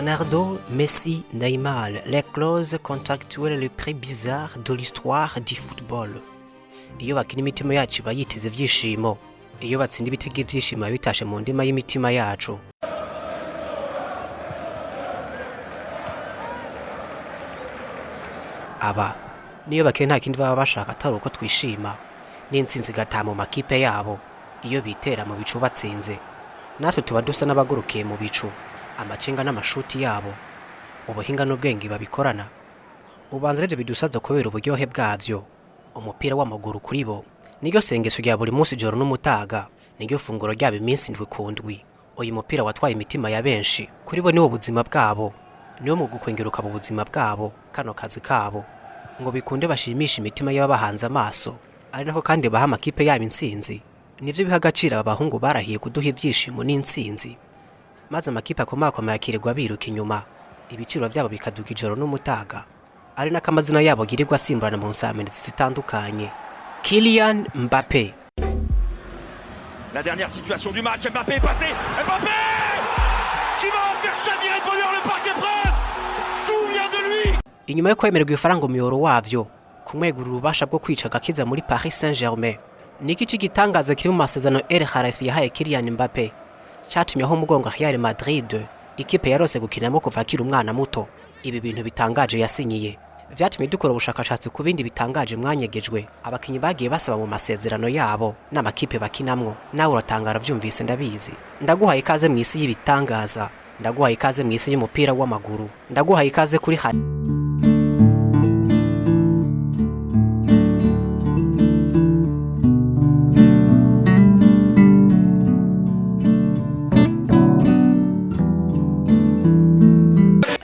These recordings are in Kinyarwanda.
Ronaldo, Messi, Neymar, les clauses contractuelles les plus bizarres de l'histoire du football. Iyo bakina imitima yacu iba yiteze ivyishimo, iyo batsinda ibitego ivyishimo bitashe mu ndima y'imitima yacu. Aba niyo bakina nta kindi baba bashaka atari uko twishima n'intsinzi igataha mu makipe yabo iyo bitera mu bicu batsinze. Natwe tuba dusa n'abagurukiye mu bicu, amacenga n'amashuti yabo, ubuhinga n'ubwenge babikorana. Ubanza rero bidusaza kubera uburyohe bwavyo. Umupira w'amaguru kuri bo niyo sengesho rya buri munsi joro n'umutaga, niyo funguro ryabo iminsi ndwi kundwi. Uyu mupira watwaye imitima ya benshi, kuri bo niwo buzima bwabo, niyo mu gukwengeruka mu buzima bwabo, kano kazi kabo ngo bikunde bashimisha imitima y'abahanze amaso, ari nako kandi baha amakipe yabo intsinzi. Nivyo biha agaciro abahungu barahiye kuduha ivyishimo n'intsinzi, maze amakipe akomakomeye akirirwa biruka inyuma, ibiciro byabo bikaduga ijoro n'umutaga, ari nako amazina yabo girirwa asimburana mu nsamenezi zitandukanye. Kylian Mbappé. La dernière situation du match, Mbappé est passé, Mbappé qui va faire chavirer de bonheur le Parc des Princes. Tout vient de lui. Inyuma yo kwemererwa ifaranga umuyoro wavyo, kumwegura ububasha bwo kwica gakiza muri Paris Saint-Germain, niki cigitangaza kiri mu masezerano El Kharafi yahaye Kylian Mbappé cyatumye aho umugongo Real Madrid ikipe yarose gukinamo kuva akiri umwana muto. Ibi bintu bitangaje yasinyiye vyatumye dukora ubushakashatsi ku bindi bitangaje mwanyegejwe abakinyi bagiye basaba mu masezerano yabo n'amakipe bakinamwo. Nawe uratangara vyumvise ndabizi. Ndaguhaye ikaze mu isi y'ibitangaza, ndaguhaye ikaze mu isi y'umupira w'amaguru, ndaguhaye ikaze kuri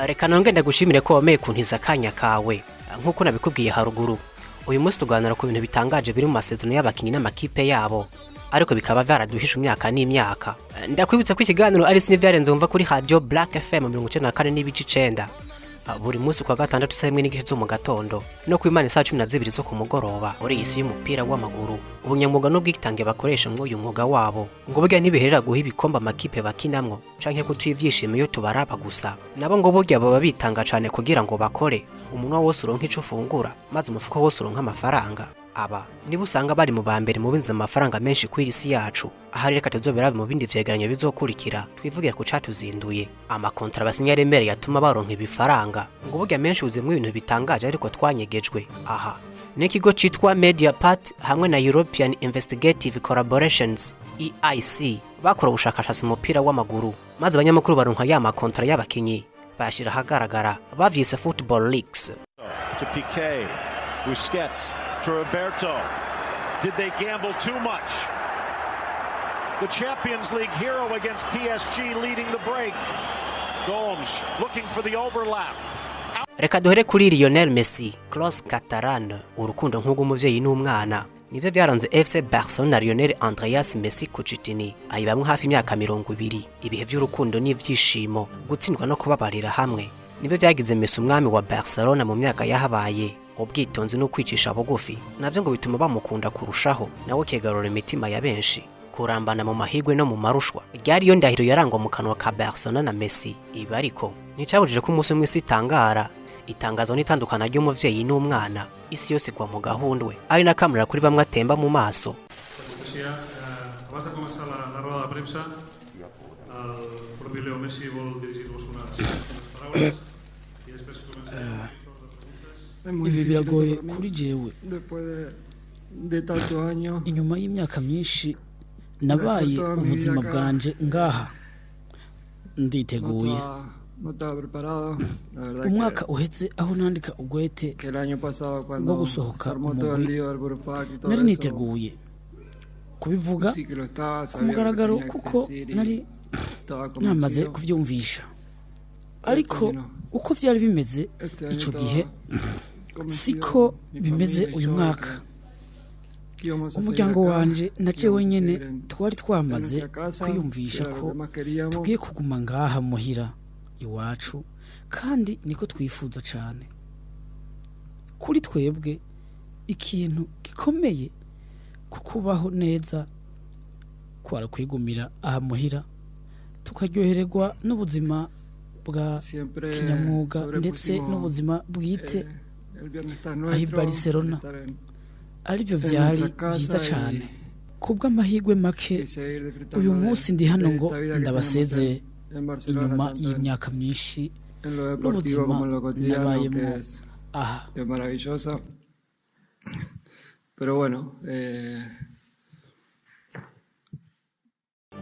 Reka nonge ndagushimire ko wameye kuntiza akanya kawe. Nkuko nabikubwiye haruguru, uyu munsi tuganira ku bintu bitangaje biri mu masezerano y'abakinyi n'amakipe yabo, ariko bikaba vyaraduhisha imyaka n'imyaka. Ndakwibutsa ko ikiganiro ari sinye vyarenze wumva kuri Radio Black FM 94 n'ibice 9 buri munsi kwa gatandatu saa 1 zo mu gatondo no ku Imana saa 12 zo ku mugoroba. Uri isi y'umupira w'amaguru, ubunyamuga n'ubwitange bakoresha mu uyu mwuga wabo ngo burya nibiherera guha ibikomba amakipe bakinamwo canke ko tuyivyishimiye iyo tubaraba gusa. Nabo ngo burya baba bitanga cane kugira ngo bakore umunwa wose uronka ico ufungura, maze umufuko wose uronka amafaranga. Aba niba usanga bari mu bambere mu binze amafaranga menshi ku isi yacu. Ahari reka tuzobera mu bindi vyegeranyo bizokurikira twivugira ku catuzinduye amakontra basinya remere yatuma baronka ibifaranga ngo burya menshi uzimwe ibintu bitangaje ariko twanyegejwe. Aha n'ikigo citwa Mediapart hamwe na European Investigative Collaborations EIC bakora ubushakashatsi mu mupira w'amaguru, maze abanyamakuru baronka ya makontra y'abakinyi bashira hagaragara bavyise football leaks. To Piqué, Busquets, to Roberto. Did they gamble too much? The Champions League hero against PSG leading the break. Gomes looking for the overlap. Reka duhere kuri Lionel Messi, Clos Catalan, urukundo nk'ugumuvyeyi n'umwana. Nivyo vyaranze FC Barcelona na Lionel Andreas Messi Coutinho ayibamwe hafi imyaka 20. Ibihe vy'urukundo n'ivyishimo, gutsindwa no kubabarira hamwe nivyo vyagize Messi umwami wa Barcelona mu myaka yahabaye. Ubwitonzi no kwicisha bugufi navyo ngo bituma bamukunda kurushaho, nawe kegarura imitima ya benshi. Kurambana mu mahigwe no mu marushwa ryari yo ndahiro yarangwa mu kanwa ka Barcelona na Messi. Ibi ariko nicabujije ko umunsi umwe isi itangara, itangazo n'itandukana ry'umuvyeyi n'umwana, isi yose igwa mu gahundwe, ari na kamera kuri bamwe atemba mu maso. Abans de començar la roda de premsa, el propi Leo Messi vol dirigir-vos unes paraules i després començarem. Ibi biragoye kuri jewe. Inyuma y'imyaka myinshi nabaye ubuzima bwanje ngaha, nditeguye. Umwaka uhetse aho nandika ugwete bwo gusohoka umugwi, nari niteguye kubivuga ku mugaragaro kuko nari namaze kuvyumvisha, ariko uko vyari bimeze ico gihe siko bimeze uyu mwaka. Umuryango wanje na jewe nyene twari twamaze kwiyumvisha ko tugiye kuguma ngaha muhira iwacu, kandi niko twifuza cane. Kuri twebwe ikintu gikomeye kukubaho neza kwara kwigumira aha muhira tukaryohererwa n'ubuzima bwa kinyamwuga ndetse n'ubuzima bwite aho Barcelona aribyo byari byiza cyane kubw'amahirwe make uyu munsi ndi hano ngo ndabaseze inyuma y'imyaka myinshi n'ubuzima nabayemo aha pero bueno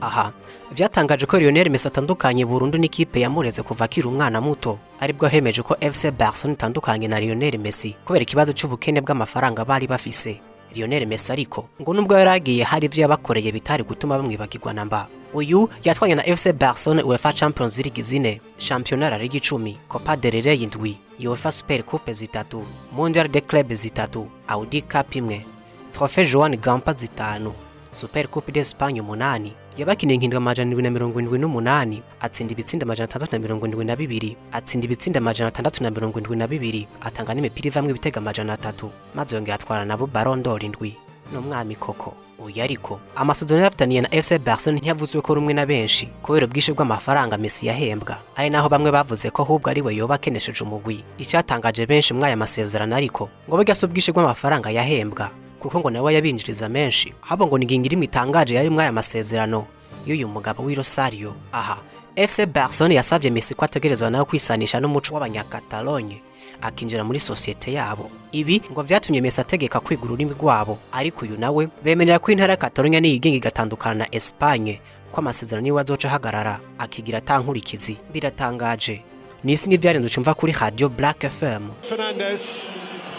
aha vyatangaje ko Lionel Messi atandukanye burundu n'ikipe yamureze kuva akiri umwana muto aribwo hemeje ko FC Barcelona itandukanye na Lionel Messi kubera ikibazo cy'ubukene bw'amafaranga bari bafise. Lionel Messi ariko ngo nubwo yaragiye hari ivyo yabakoreye bitari gutuma bamwibagirwa namba. Uyu yatwanye na FC Barcelona UEFA Champions League zine, Championnat la Ligue 10, Copa del Rey indwi, UEFA Super Coupe zitatu, Mondial de Club zitatu, Audi Cup imwe, Trophée Joan Gamper zitanu, Super Coupe d'Espagne 8, yabakiniye inkino amajana 778, atsinda ibitsinda amajana 672, atsinda ibitsinda amajana 672, atanga n'imipira ivamwe ibitega amajana 3, maze yongera atwara nabo Ballon d'Or indwi. No mwami koko uyu ariko amasezerano yafataniye na FC Barcelona ntiyavuzwe ko rumwe na benshi kubera ubwishyu bw'amafaranga Messi yahembwa, ari naho bamwe bavuze ko ahubwo ari we yoba akenesheje umugwi. Icyatangaje benshi mwaya masezerano ariko ngo bigase ubwishyu bw'amafaranga yahembwa kuko ngo nawe yabinjiriza menshi, ahubwo ngo nigingiri imitangaje yari mwaya masezerano y'uyu mugabo w'i Rosario. Aha FC Barcelona yasabye Messi ko ategerezwa nawe kwisanisha n'umuco w'abanyakatalogne akinjira muri societe yabo. Ibi ngo vyatumye Messi ategeka kwiga ururimi rwabo, ariko uyu nawe bemerera ko intara ya Catalonia niyigenga igatandukana na Espagne ko amasezerano niwe azoca hagarara akigira atankurikizi. Biratangaje nisi n'ivyarenze cumva kuri Radio Black FM. Fernandes,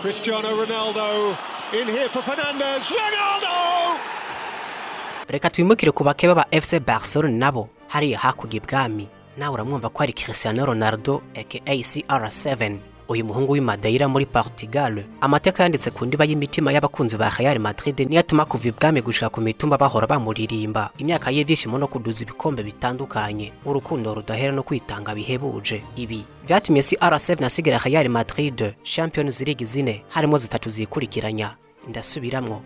Cristiano Ronaldo in here for Fernandes, Ronaldo! Reka twimukire ku bakeba ba FC Barcelona nabo hari hakurya ibwami. Nawe uramwumva ko ari Cristiano Ronaldo aka CR7, uyu muhungu w'i Madeira muri Portugal. Amateka yanditse ku ndiba y'imitima y'abakunzi ba Real Madrid niyo atuma kuva ibwami gushika ku mitumba bahora bamuririmba imyaka y'ivyishimo no kuduza ibikombe bitandukanye, urukundo rudahera no kwitanga bihebuje. Ibi vyatumye CR7 asigara Real Madrid Champions League zine, harimo zitatu zikurikiranya. Ndasubiramwo,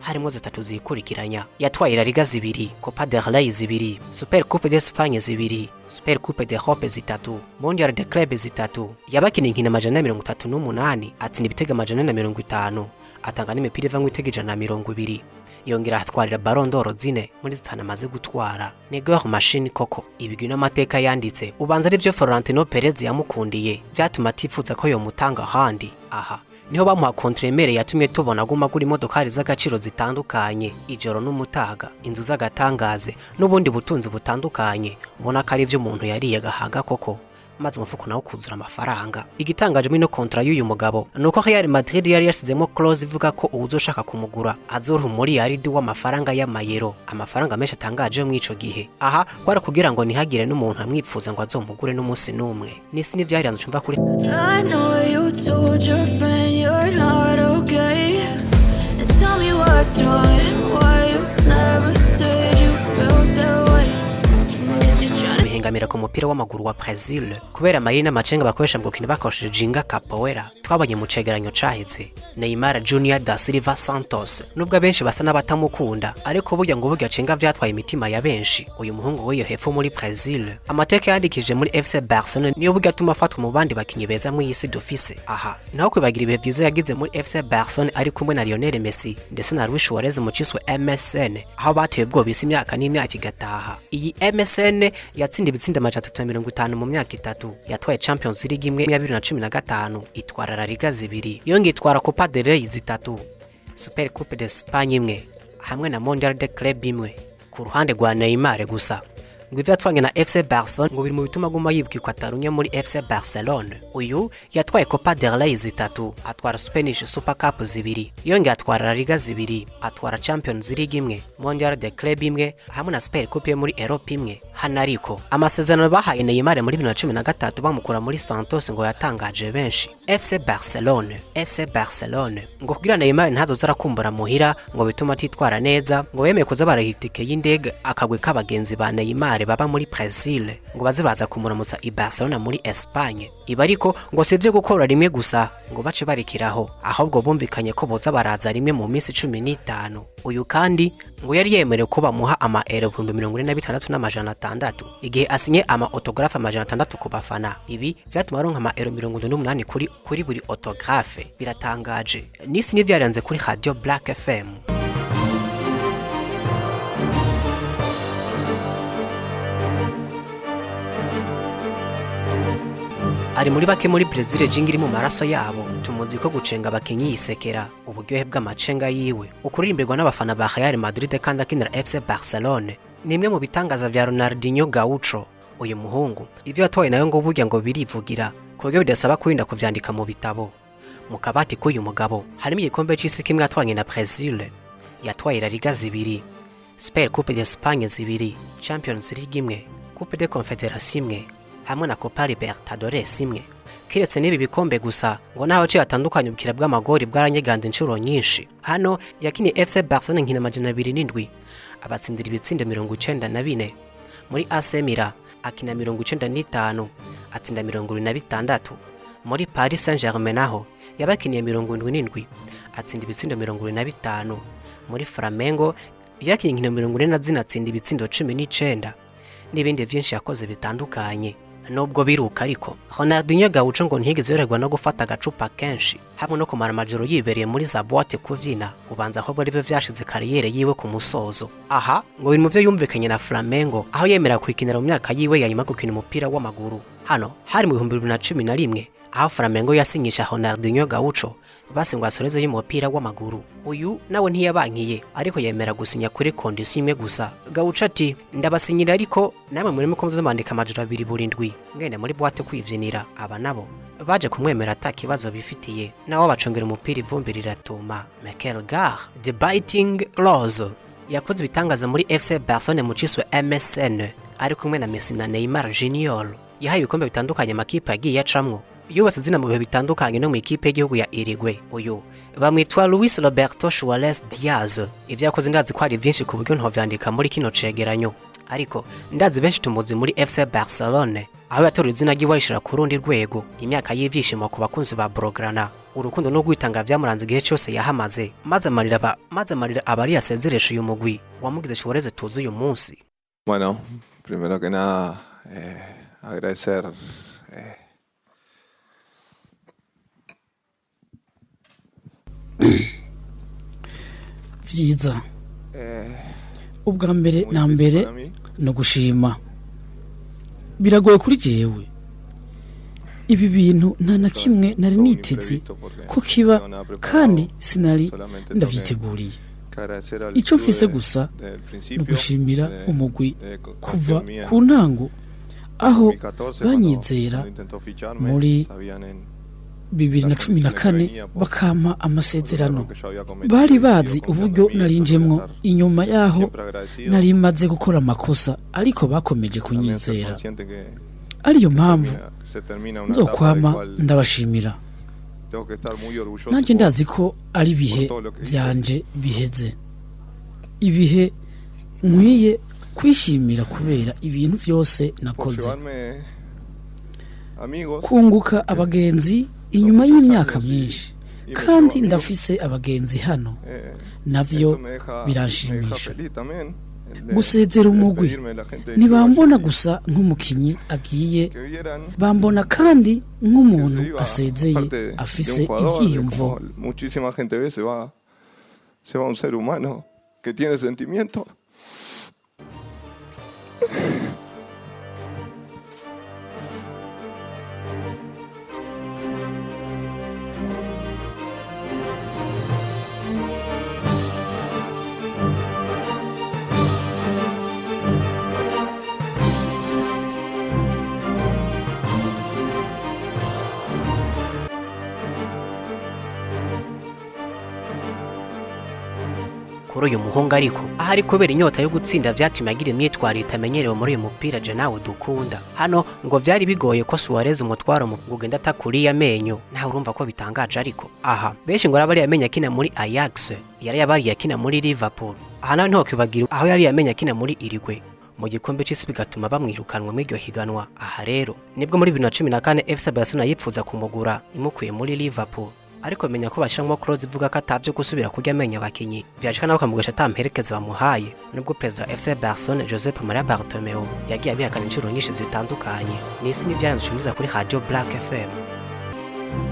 harimo zitatu zikurikiranya. Yatwaye La Liga zibiri, Copa del Rey zibiri, Super Coupe d'Espagne zibiri, Super Coupe d'Europe zitatu, Mondial de Club zitatu. Yabakiniye inkino amajana 38, atsinda ibitego amajana 50, atanga n'imipira ivamwe ibitego 120. Yongera atwarira Ballon d'Or zine muri zitana amaze gutwara. Negor machine koko. Ibigwi n'amateka yanditse ubanza ari byo Florentino Perez yamukundiye vyatuma atifuza ko yo mutanga handi. Aha niho bamuha kontremere yatumye tubona guma guri imodokari z'agaciro zitandukanye, ijoro n'umutaga, inzu z'agatangaze n'ubundi butunzi butandukanye. Ubona ko ari ivyo umuntu yariye gahaga koko, maze umufuko nawo kuzura amafaranga. Igitangaje muri no kontra y'uyu mugabo nuko Real Madrid yari yasizemo clause ivuga ko uzoshaka kumugura azoruha muri yaridi w'amafaranga y'amayero, amafaranga menshi atangaje yo mwico gihe. Aha kwara kugira ngo nihagire n'umuntu amwipfuza ngo azomugure n'umunsi n'umwe. Nisi n'ivyaranze cumva kuri I know you told your friend you're not okay, and tell me what's wrong and why you never said you felt that way. bihengamira ku mupira w'amaguru wa Brazil kubera amayina macenga bakoresha mu gukina bakoresheje jinga capoeira. Twabonye mu cegeranyo caheze Neymar Junior da Silva Santos, nubwo benshi basa n'abatamukunda ariko burya ngo burya cenga vyatwaye imitima ya benshi. Uyu muhungu we yo hepfo muri Brazil amateka yandikije muri FC Barcelona niyo burya atuma afatwa mu bandi bakinyi beza mu yisi dofise. Aha naho kwibagira ibihe byiza yagize muri FC Barcelona ari kumwe na Lionel Messi ndetse na Luis Suarez mu ciswe MSN, aho bateye bwo bisi imyaka n'imyaka igataha. Iyi MSN yatsinda ibitsinda amajana 350 mu myaka 3, yatwaye Champions League imwe ya 2015, itwara La Liga zibiri, yongeye itwara Copa del Rey zitatu, Super Coupe d'Espagne imwe hamwe na Mondial de Club imwe. Ku ruhande rwa Neymar gusa ngo ivyo yatwanye na FC Barcelona ngo biri mu bituma guma yibwikwa Catalunya muri FC Barcelona. Uyu yatwaye Copa del Rey zitatu, atwara Spanish Super Cup zibiri, yongeye atwara La Liga zibiri, atwara Champions League imwe, Mondial de Club imwe hamwe na Super Coupe muri Europe imwe. Hana ariko amasezerano bahaye Neymar muri 2013 bamukura muri Santos ngo yatangaje benshi. FC Barcelone ngo kugira Neymar ntazoza arakumbura muhira ngo bituma atitwara neza ngo yemeye kuza barahitike y'indege akagwe k'abagenzi ba Neymar baba muri Brazil ngo baze baza kumuramutsa i Barcelona muri Espagne. Iba ariko ngo sivyo gukora rimwe gusa ngo bace barikiraho, ahubwo bumvikanye ko boza baraza rimwe mu minsi 15. Uyu kandi ngo yari yemerewe ko bamuha ama euro 46,600 igihe asinye ama autographe 600 ku bafana. Ibi vyatuma aronka ama euro 28 kuri buri autographe. Biratangaje. Nisi n'ivyaranze kuri Radio Black FM. Ari muri bake muri Brazil jingiri mu maraso yabo, tumuzi ko gucenga abakinyi yisekera uburyohe bw'amacenga yiwe ukuririmberwa n'abafana ba Real Madrid kandi akinira FC Barcelone. Nimwe mu bitangaza vya Ronaldinho Gaucho. Uyu muhungu ivyo yatoye nayo ngo burya ngo birivugira kuburyo bidasaba kurinda kuvyandika mu bitabo. Mu kabati k'uyu mugabo harimo igikombe c'isi kimwe atwanye na Brazil, yatwaye La Liga 2, Super Coupe d'Espagne 2, Champions League 1, Coupe de Confederation 1 hamwe na Copa Libertadores 1. Kiretse n'ibi bikombe gusa ngo naho ci atandukanye ubukira bw'amagori bwaranyeganda inshuro nyinshi. Hano yakini FC Barcelona nkina majana 27 abatsindira ibitsindo 94. Muri AC Milan akina 95 atsinda 26. Muri Paris Saint-Germain naho yabakiniye 77 atsinda ibitsindo 25. Muri Flamengo yakinnye 40 atsinda ibitsindo 19 n'ibindi vyinshi yakoze bitandukanye. Nubwo biruka ariko Ronaldinho Gaucho ngo ntiyigeze yorerwa no gufata agacupa kenshi hamwe no kumara amajoro yibereye muri za boîte kuvyina, ubanza ahubwo arivyo vyashize kariyere yiwe ku musozo. Aha ngo biri mu vyo yumvikanye na Flamengo aho yemera kwikinira mu myaka yiwe yanyuma gukina umupira w'amaguru. Hano hari mu 2011 aho Flamengo yasinyisha Ronaldinho Gaucho basi ngo asoreze y'umupira w'amaguru. Uyu nawe ntiyabankiye ariko yemera gusinya kuri condition imwe gusa. Gaucho ati ndabasinyira ariko namwe muri mukomeze mandika amajoro 2 ngende muri boîte kwivyinira. Aba nabo baje kumwemera atakibazo bifitiye nawo bacongera umupira ivumbi riratuma. Michael Gar The Biting Rose yakoze bitangaza muri FC Barcelona mu ciswe MSN ari kumwe na Messi na Neymar Junior. Yahaye ibikombe bitandukanye amakipe yagiye yacamwo, yubatse izina mu bihe bitandukanye no mu ikipe y'igihugu ya Uruguay. Uyu bamwitwa Luis Roberto Suarez Diaz. Ivyo yakoze ndazi ko ari vyinshi ku buryo nto vyandika muri kino cegeranyo, ariko ndazi benshi tumuzi muri FC Barcelona aho yatorera izina ry'iwarishira ku rundi rwego. Imyaka y'ivyishimo ku bakunzi ba Blaugrana, urukundo no gwitanga vyamuranze igihe cyose yahamaze, maze amarira abari yasezeresha uyu mugwi wamugize Suarez tuzi uyu munsi. Bueno, primero que nada agradecer vyiza. Ubwa mbere na mbere no gushima. Biragoye kuri jewe. Ibi bintu nta na kimwe nari niteze ko kiba kandi sinari ndavyiteguriye. Ico mfise gusa no gushimira umugwi kuva ku ntango aho banyizera muri 2014 bakampa amasezerano. Bari bazi uburyo narinjemwo inyuma yaho nari maze gukora amakosa ariko bakomeje kunyizera. Ariyo mpamvu nzokwama ndabashimira. Nanje ndazi ko ari bihe vyanje biheze, ibihe nkwiye kwishimira kubera ibintu vyose nakoze. Kunguka abagenzi inyuma y'imyaka myinshi kandi ndafise abagenzi hano navyo biranshimisha. Gusezera umugwi ntibambona gusa nk'umukinyi agiye, bambona kandi nk'umuntu asezeye afise ivyiyumvo. Muchísima gente se va un ser humano que tiene sentimientos. kuri uyu muhungu ariko ahari kubera inyota yo gutsinda vyatumye agira imyitwarire itamenyerewe muri uyu mupira je nawe dukunda. Hano ngo vyari bigoye ko Suarez umutwaro mu kugenda atakuriye amenyo, nawe urumva ko bitangaje ariko aha benshi ngo arabari yamenya akina muri Ajax, yari yabari yakina muri Liverpool, aha naho ntokibagira aho yari yamenya akina muri Uruguay mu gikombe c'isi bigatuma bamwirukanwa mu iryo higanwa. Aha rero nibwo muri 2014 FC Barcelona yipfuza kumugura imukuye muri Liverpool, ariko menya ko bashiramwo clause ivuga ko atavyo gusubira kurya amenya abakinyi vyashika naho kamugesha atamperekeza bamuhaye, nubwo president wa FC Barcelona Josep Maria Bartomeu yagiye abihakana inshuro nyinshi zitandukanye. Nisi n'ivyarandushimiza kuri Radio Black FM.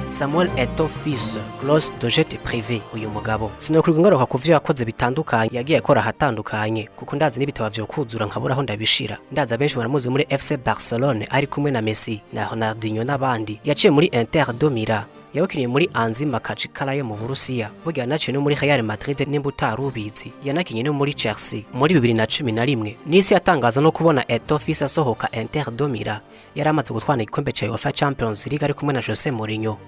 Samuel Eto'o fils clause de jet privé. Uyu mugabo sinokurirwa ngaruka ku vyo yakoze bitandukanye, yagiye akora hatandukanye kuko ndazi n'ibitabo vyo kuzura nkabura aho ndabishira. Ndaza benshi baramuzi muri FC Barcelona ari kumwe na Messi na Ronaldinho n'abandi. Yaciye muri Inter de Milan, yawukiniye muri Anzi Makachikala yo mu Burusiya, burya naciye no muri Real Madrid nimba utarubizi, yanakinye no muri Chelsea muri 2011. Nisi yatangaza no kubona Eto'o fils asohoka Inter de Milan, yaramaze gutwana igikombe ca UEFA Champions League ari kumwe na Jose Mourinho.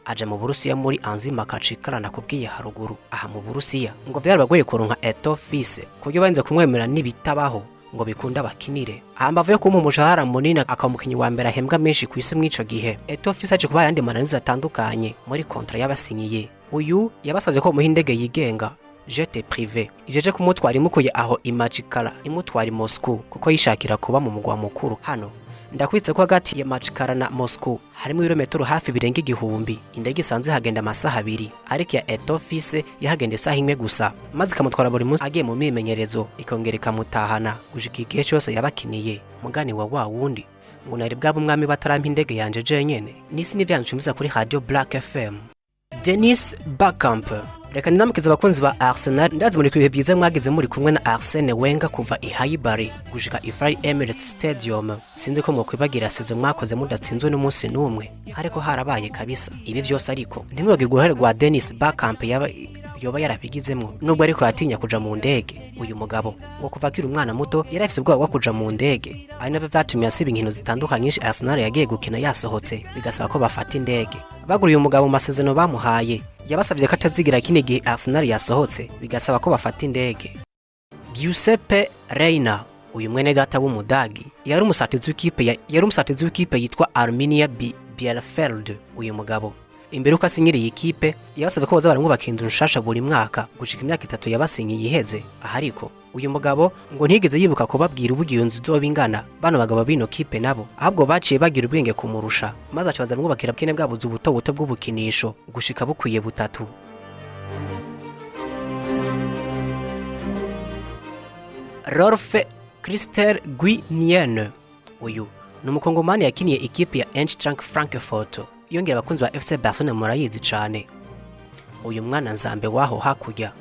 Aje mu Burusiya muri Anzi Makachikala nakubwiye haruguru. Aha mu Burusiya ngo vyarabagoye kuronka Eto'o fils kuryo banze kumwemera nibitabaho ngo bikunda bakinire. Ambavu yo kumuha umushahara munini akamukinyi wa mbere ahembwa menshi ku isi mwico gihe. Eto'o fils aje kuba yandi mananiza atandukanye muri kontra y'abasinyiye. Uyu yabasavye ko muha indege yigenga jet privé ijeje kumutwara imukuye aho Imachikala imutwara i Moscow kuko yishakira kuba mu mugwa mukuru. Hano ndakwitse ko hagati ya Machikala na Moscow harimo ibirometero hafi birenga 1000. Indege isanze hagenda amasaha 2, ariko ya Eto'o fils yahagenda isaha imwe gusa, maze kamutwara buri munsi agiye mu mimenyerezo ikongera ikamutahana gushika igihe cyose yabakiniye. Mugani wa wundi ngo nari bwabo umwami batarampa indege yanje je nyene. Nisi n'ivyandushimiza kuri Radio Black FM. Dennis Bergkamp. Reka ndinamukiza abakunzi ba Arsenal, ndazi muri kwihe byiza mwagize muri kumwe na Arsene Wenger kuva i Highbury gushika i Fly Emirates Stadium. Sinzi ko mwakwibagira sezo mwakoze mudatsinzwe n'umunsi n'umwe, ariko harabaye kabisa. Ibi vyose ariko ntimwage guhera rwa Dennis Bergkamp yoba yarabigizemo, nubwo ariko yatinya kuja mu ndege. Uyu mugabo ngo kuva akiri umwana muto yarafise ubwoba bwo kuja mu ndege, ari navyo vyatumye asiba inkino zitandukanye Arsenal yagiye gukina yasohotse bigasaba ko bafata indege. Baguriye umugabo mu masezerano bamuhaye, yabasabye ko atazigira kine gihe Arsenal yasohotse bigasaba ko bafata indege. Giuseppe Reina, uyu mwene data w'umudagi, yari umusatizi w'ikipe yitwa Arminia Bielefeld. Uyu mugabo imbere uko asinyiriye ikipe yabasabye ko baza baramwubaka inzu nshasha buri mwaka gushika imyaka 3 yabasinyiye iheze. Ahariko uyu mugabo ngo ntigeze yibuka ko babwira ubugiye inzu zoba ingana bano bagabo bino kipe nabo, ahubwo baciye bagira ubwenge kumurusha, maze acabaza mwubakira bwene bwabuze ubuto bw'ubukinisho gushika bukwiye 3. Rolf Christel Guimienne, uyu numukongomani yakiniye ikipe ya Eintracht Frankfurt, yongera abakunzi ba FC Barcelona murayizi cane. Uyu mwana nzambe waho hakurya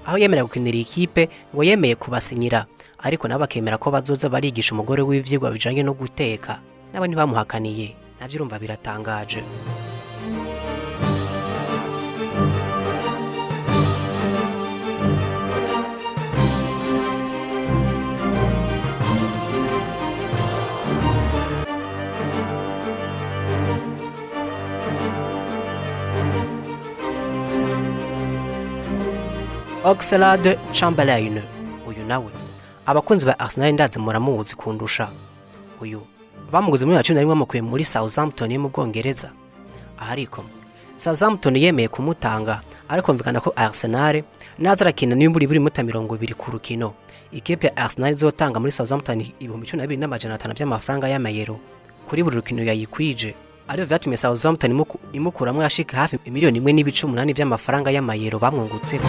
aho yemera gukinira ikipe ngo yemeye kubasinyira, ariko nabo bakemera ko bazoza barigisha umugore w'ivyigwa bijanye no guteka, nabo ntibamuhakaniye. Navyo urumva biratangaje. Oxlade-Chamberlain, uyu nawe abakunzi ba Arsenal ndaze muramuzi kundusha. Uyu bamuguze muri 2011 bamukuye muri Southampton mu Bwongereza. Ariko Southampton yemeye kumutanga, ariko mvikana ko Arsenal nazarakina n'imburi buri muta 20 ku rukino. Ikipe ya Arsenal izotanga muri Southampton 12,500 by'amafaranga y'amayero kuri buri rukino yayikwije. Ariyo vyatumye Southampton imukuramwe yashika hafi 1.8 by'amafaranga y'amayero bamwungutseko.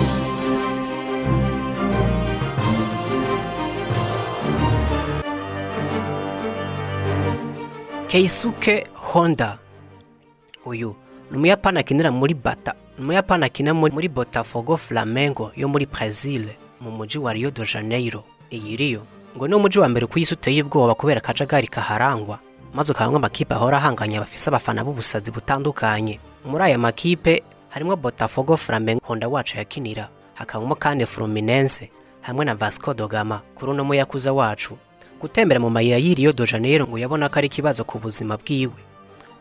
Keisuke Honda, uyu numuyapana akinira muri muri Botafogo Flamengo yo muri Brazil mu muji wa Rio de Janeiro. Iyi Rio ngo no muji wa mbere kuyisuteye ubwoba kubera kajagari kaharangwa, maze ukamwe amakipe ahora ahanganya bafise abafana b'ubusazi butandukanye. Muri aya makipe harimo Botafogo Flamengo Honda wacu yakinira, hakabamo kandi Fluminense hamwe na Vasco da Gama. Kuri no muyakuza wacu gutembera mu mayira y'Rio de Janeiro ngo yabona ko ari kibazo ku buzima bwiwe.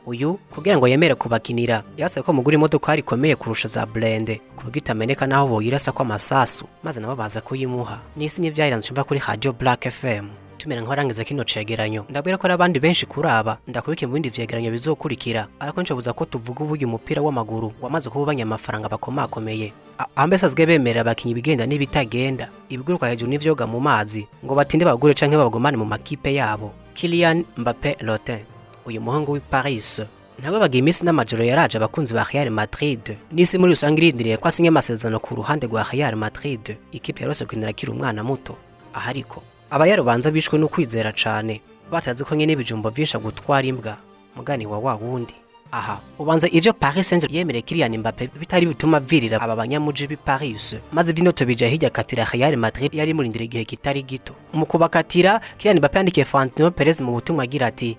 uyu kugira ngo yemere kubakinira yasabye ko mugura imodoka rikomeye kurusha za Blende kuvuga itameneka naho boyirasa kwa masasu maze nabo baza kuyimuha nisi n'ivyayiranze mva kuri Radio Black FM tumera nk'arangiza kino cegeranyo ndabwira ko abandi benshi kuraba ndakubike mu bindi vyegeranyo bizokurikira ariko ncobuza ko tuvuga ubuye umupira w'amaguru wamaze kubanya amafaranga bakomakomeye ambese azge bemerera abakinyi bigenda n'ibitagenda ibiguruka hejuru n'ivyoga mu mazi ngo batinde bagure canke babagomane mu makipe yabo. Kylian Mbappé Lotin uyu muhungu w'i Paris nawe bagiye imisi n'amajoro yaraje abakunzi ba Real Madrid nisi muri rusange irindiriye ko asinya amasezerano ku ruhande rwa Real Madrid ikipe yarose kwinira kiri umwana muto ahariko abayarubanza bishwe no kwizera cane batazi ko nyene ibijumbo vyinshi gutwara imbwa mugani wa wundi aha ubanza ivyo Paris Saint-Germain yemere Kylian Mbappé bitari bituma virira aba banyamuji bi Paris maze vinoto bija hirya katira Real Madrid yari muri ndire gihe kitari gito mu kubakatira Kylian Mbappé yandikiye Florentino Perez mu butumwa agira ati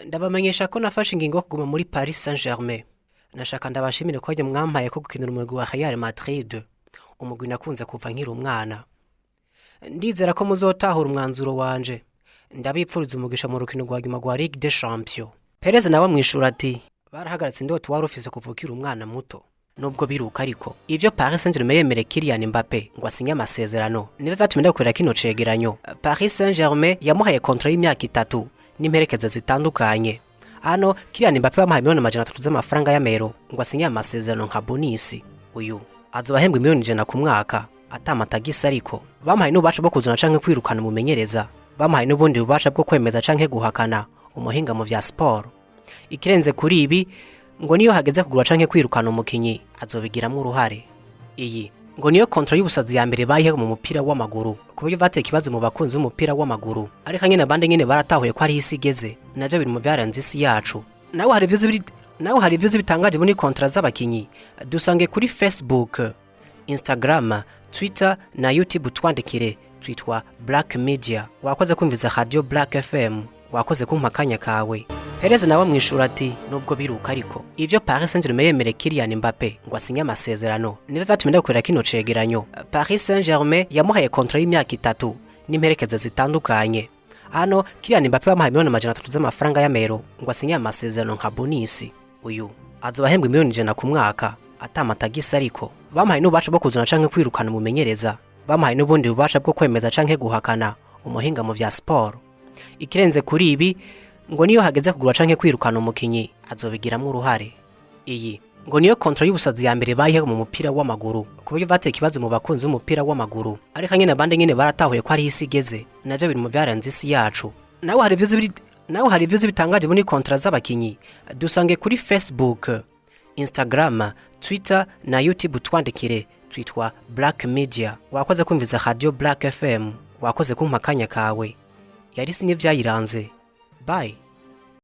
ndabamenyesha ko nafashe ingingo yo kuguma muri Paris Saint-Germain nashaka ndabashimire ko ajye mwampaye ko gukinira umugwi wa Real Madrid umugwi nakunze kuva nkiri umwana ndizera ko muzotahura umwanzuro wanje ndabipfuriza umugisha mu rukino rwa nyuma rwa Ligue des Champions. Perez nawe mwishura ati barahagaritse ndoto wari ufise kuvukira umwana muto nubwo biruka ariko ivyo Paris Saint-Germain yemere Kylian Mbappé ngo asinya amasezerano niwe vatumenda gukorera kino cegeranyo. Paris Saint-Germain yamuhaye contrat y'imyaka 3 n'imperekeza zitandukanye hano Kylian Mbappé bamuhaye $300 z'amafaranga y'amero ngo asinya amasezerano nka bonisi uyu azobahembwa $100 ku mwaka atamatagisa ariko bamuhaye n'ububasha bwo kuzana canke kwirukana umumenyereza bamuhaye n'ubundi bubasha bwo kwemeza canke guhakana umuhinga mu vya sport. Ikirenze kuri ibi ngo niyo hageze kugura canke kwirukana umukinyi azobigiramo uruhare. Iyi ngo niyo contrat y'ubusazi ya mbere bayihe mu mupira w'amaguru kuburyo bateka ikibazo mu bakunzi b'umupira w'amaguru ariko nyene bande nyene baratahuye ko ari isi igeze navyo biri mu vyaranze isi yacu. Nawe hari ivyo bitangaje muri contrat z'abakinyi dusange kuri Facebook, Instagram, Twitter na YouTube twandikire twitwa Black Media. Wakoze kumviza Radio Black FM, wakoze kumpa kanya kawe. Perez nawe mwishura ati nubwo biruka ariko ivyo Paris Saint-Germain yemere Kylian Mbappé ngo asinya amasezerano niwe vatumenda gukorera kino cegeranyo. Paris Saint-Germain yamuhaye contrat y'imyaka 3 n'imperekeza zitandukanye hano Kylian Mbappé bamuhaye $300 z'amafaranga y'amero ngo asinya amasezerano nka bonisi uyu azobahembwa $100 ku mwaka atamatagisa ariko bamuhaye n'ububasha bwo kuzana canke kwirukana umumenyereza bamuhaye n'ubundi bubasha bwo kwemeza canke guhakana umuhinga mu vya sport. Ikirenze kuri ibi ngo niyo hageze kugura canke kwirukana umukinyi azobigiramo uruhare. Iyi ngo niyo contrat y'ubusazi ya mbere bayihe mu mupira w'amaguru kuburyo bateka ikibazo mu bakunzi b'umupira w'amaguru ariko nyene bande nyene baratahuye ko ari isi igeze navyo biri mu vyaranze isi yacu. Nawe hari ivyo bitangaje muri contrat z'abakinyi dusange kuri Facebook, Instagram, Twitter na YouTube twandikire twitwa Black Media. Wakoze kumviza Radio Black FM, wakoze kumpa kanya kawe. Yari sinye vyayiranze. Bye.